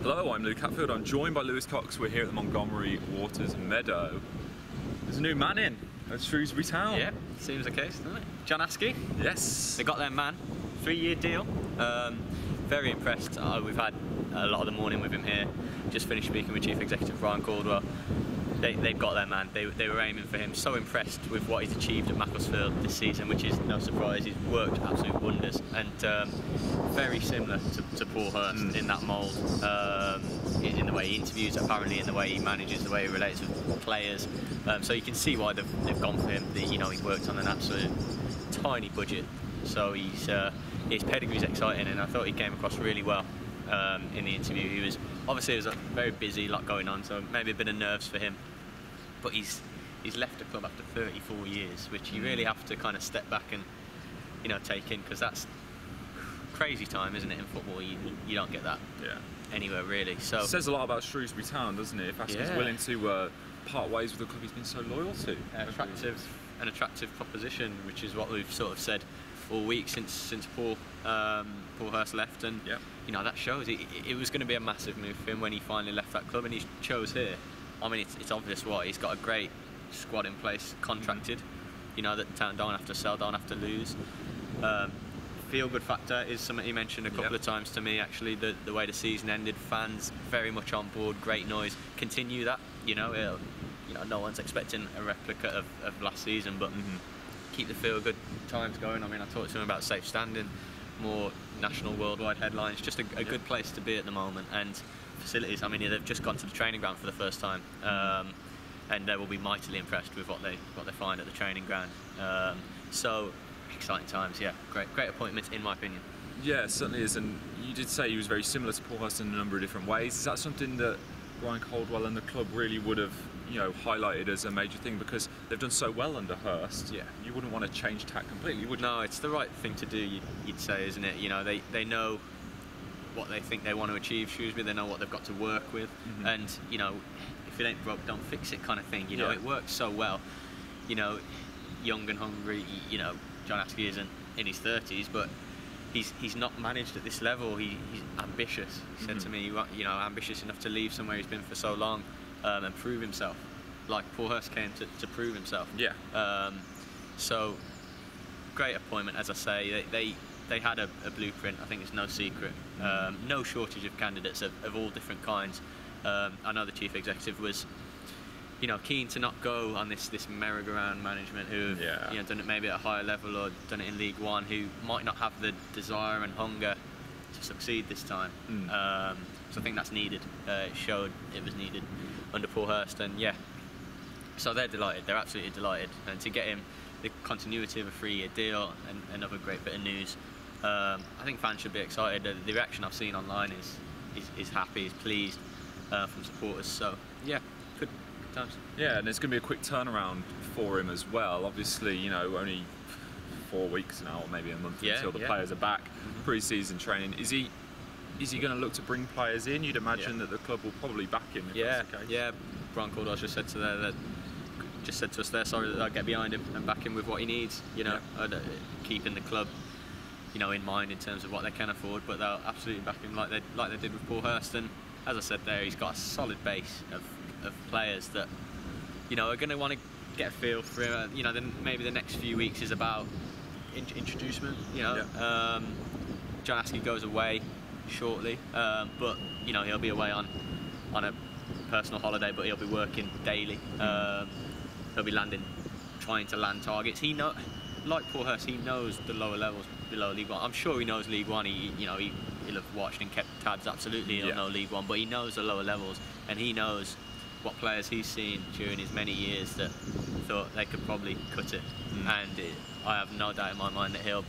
Hello, I'm Luke Hatfield. I'm joined by Lewis Cox. We're here at the Montgomery Waters Meadow. There's a new man in at Shrewsbury Town. Yeah, seems the case, doesn't it? John Askey. Yes. They got their man. 3-year deal. Very impressed. We've had a lot of the morning with him here. Just finished speaking with Chief Executive Brian Caldwell. They've got their man. They were aiming for him. So impressed with what he's achieved at Macclesfield this season, which is no surprise. He's worked absolute wonders, and very similar to Paul Hurst in that mould, in the way he interviews, apparently in the way he manages, the way he relates with players. So you can see why they've gone for him. He's worked on an absolute tiny budget, so his pedigree is exciting, and I thought he came across really well in the interview. It was very busy, lot going on, so maybe a bit of nerves for him. But he's left the club after 34 years, which you really have to kind of step back and take in, because that's crazy time, isn't it? In football, you don't get that anywhere really. So it says a lot about Shrewsbury Town, doesn't it? If Askey's willing to part ways with the club he's been so loyal to. An attractive proposition, which is what we've sort of said all week since Paul Hurst left, and that shows it was going to be a massive move for him when he finally left that club, and he chose here. I mean, it's obvious why. He's got a great squad in place, contracted. That Town don't have to sell, don't have to lose. Feel-good factor is something he mentioned a couple of times to me, actually. The way the season ended, fans very much on board, great noise. Continue that. No one's expecting a replica of last season, but keep the feel-good times going. I mean, I talked to him about safe standing, more national, worldwide headlines. Just a good place to be at the moment, and facilities. I mean, they've just gone to the training ground for the first time, and they will be mightily impressed with what they find at the training ground. So exciting times, great appointment in my opinion. Yeah, it certainly is. And you did say he was very similar to Paul Hurst in a number of different ways. Is that something that Brian Caldwell and the club really would have highlighted as a major thing, because they've done so well under Hurst? You wouldn't want to change tack completely, would you? No, it's the right thing to do, you'd say, isn't it? They know what they think they want to achieve, Shrewsbury. They know what they've got to work with, and if it ain't broke, don't fix it, kind of thing. It works so well. Young and hungry. John Askey isn't in his 30s, but he's not managed at this level. He's ambitious. He said to me, ambitious enough to leave somewhere he's been for so long and prove himself, like Paul Hurst came to prove himself. So great appointment, as I say. They had a blueprint. I think it's no secret. No shortage of candidates of all different kinds. I know the chief executive was keen to not go on this merry-go-round management who have done it maybe at a higher level or done it in League One, who might not have the desire and hunger to succeed this time. So I think that's needed. It showed it was needed under Paul Hurst, and so they're delighted. They're absolutely delighted, and to get him the continuity of a 3-year deal and another great bit of news. I think fans should be excited. The reaction I've seen online is happy, is pleased from supporters. So good times. Yeah, and it's going to be a quick turnaround for him as well. Obviously, only 4 weeks now, or maybe a month until the players are back. Pre-season training. Is he going to look to bring players in? You'd imagine that the club will probably back him. If that's the case. Brian Caldwell just said to us there, sorry, that I'll get behind him and back him with what he needs. Keeping the club, in mind in terms of what they can afford, but they'll absolutely back him like they did with Paul Hurst. And as I said there, he's got a solid base of players that are going to want to get a feel for him. Then maybe the next few weeks is about introducement. John Askey goes away shortly, but he'll be away on a personal holiday, but he'll be working daily. He'll be trying to land targets. Like Paul Hurst, he knows the lower levels below League One. I'm sure he knows League One. He'll have watched and kept tabs. Absolutely, he'll know League One, but he knows the lower levels, and he knows what players he's seen during his many years that thought they could probably cut it. And I have no doubt in my mind that he'll,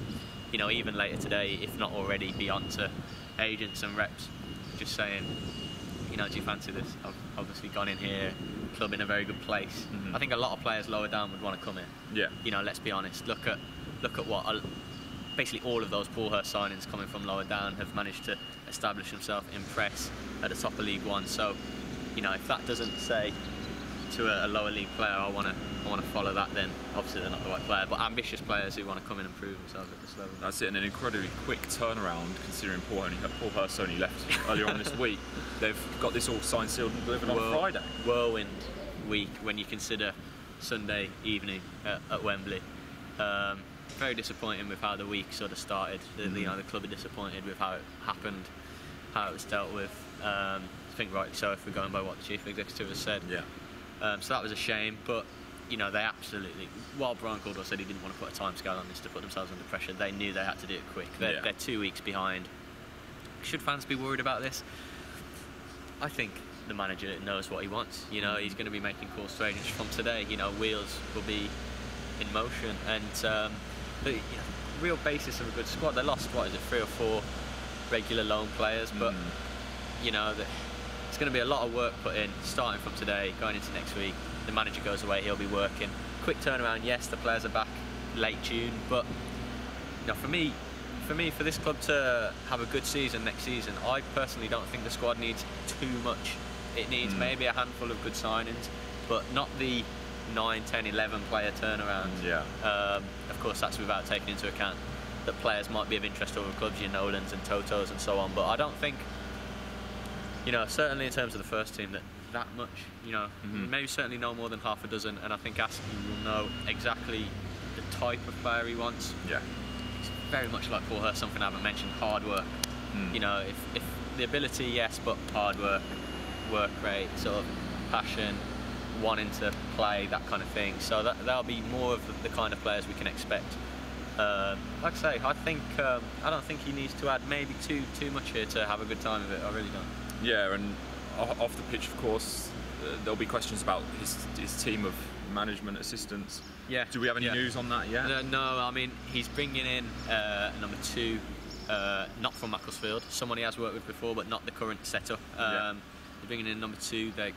even later today, if not already, be on to agents and reps, just saying, do you fancy this? I've obviously gone in here, club in a very good place. I think a lot of players lower down would want to come in. Let's be honest. Look at what basically all of those Paul Hurst signings coming from lower down have managed to establish themselves, impress at the top of League One. So, if that doesn't say to a lower league player, I want to follow that. Then obviously they're not the right player, but ambitious players who want to come in and prove themselves at this level. That's it, and an incredibly quick turnaround considering Paul Hurst only left earlier on this week. They've got this all signed, sealed, and delivered on Friday. Whirlwind week when you consider Sunday evening at Wembley. Very disappointing with how the week sort of started. The club are disappointed with how it happened, how it was dealt with. I think rightly so if we're going by what the chief executive has said. Yeah. So that was a shame, but they absolutely. While Brian Caldwell said he didn't want to put a timescale on this to put themselves under pressure, they knew they had to do it quick. They're 2 weeks behind. Should fans be worried about this? I think the manager knows what he wants. He's going to be making calls to agents from today. Wheels will be in motion, and the real basis of a good squad. They lost 3 or 4 regular loan players, but it's going to be a lot of work put in starting from today, going into next week. The manager goes away, he'll be working. Quick turnaround, yes, the players are back late June, but for this club to have a good season next season, I personally don't think the squad needs too much. It needs maybe a handful of good signings, but not the 9, 10, 11 player turnaround. Yeah. Of course, that's without taking into account that players might be of interest to other clubs, your Nolans and Totos and so on. But I don't think, certainly in terms of the first team, that much. Maybe certainly no more than half a dozen. And I think Askey will know exactly the type of player he wants. Yeah. It's very much like Paul Hurst, something I haven't mentioned, hard work. If the ability, yes, but hard work rate, sort of passion, wanting to play, that kind of thing. So that'll be more of the kind of players we can expect. Like I say, I don't think he needs to add maybe too much here to have a good time with it. I really don't. Yeah, and off the pitch, of course, there'll be questions about his team of management assistants. Yeah. Do we have any news on that yet? No, I mean, he's bringing in number 2, not from Macclesfield, someone he has worked with before, but not the current setup. He's bringing in number 2. There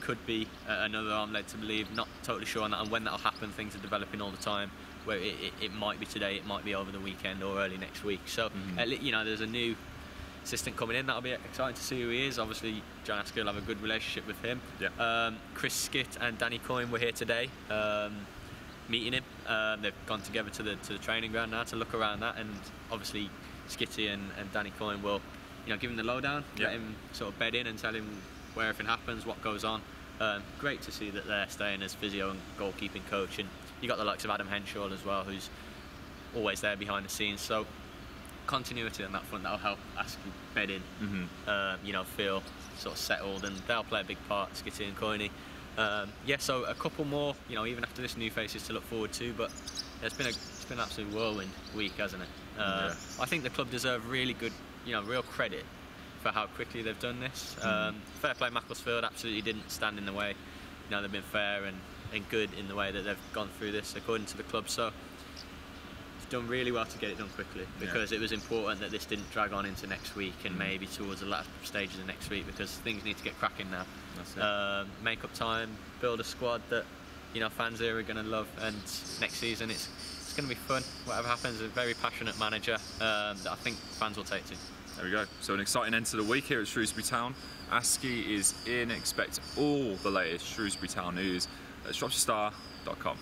could be another arm led to believe. Not totally sure on that, and when that'll happen, things are developing all the time. Where it might be today, it might be over the weekend or early next week. So there's a new assistant coming in. That'll be exciting to see who he is. Obviously, John Askey will have a good relationship with him. Yeah. Chris Skitt and Danny Coyne were here today, meeting him. They've gone together to the training ground now to look around that, and obviously Skitty and Danny Coyne will, give him the lowdown, let him sort of bed in and tell him where everything happens, what goes on. Great to see that they're staying as physio and goalkeeping coach, and you got the likes of Adam Henshaw as well, who's always there behind the scenes. So continuity on that front, that'll help Askey bed in, feel sort of settled, and they'll play a big part, Skitty and Coyne. So a couple more, even after this, new faces to look forward to. But it's been an absolute whirlwind week, hasn't it? I think the club deserve really good, real credit for how quickly they've done this. Fair play, Macclesfield absolutely didn't stand in the way. They've been fair and good in the way that they've gone through this, according to the club. So it's done really well to get it done quickly, because it was important that this didn't drag on into next week and maybe towards the latter stages of next week, because things need to get cracking now. That's it. Make up time, build a squad that fans here are going to love, and next season it's going to be fun. Whatever happens, a very passionate manager that I think fans will take to. There we go. So an exciting end to the week here at Shrewsbury Town. Askey is in. Expect all the latest Shrewsbury Town news at shropshirestar.com.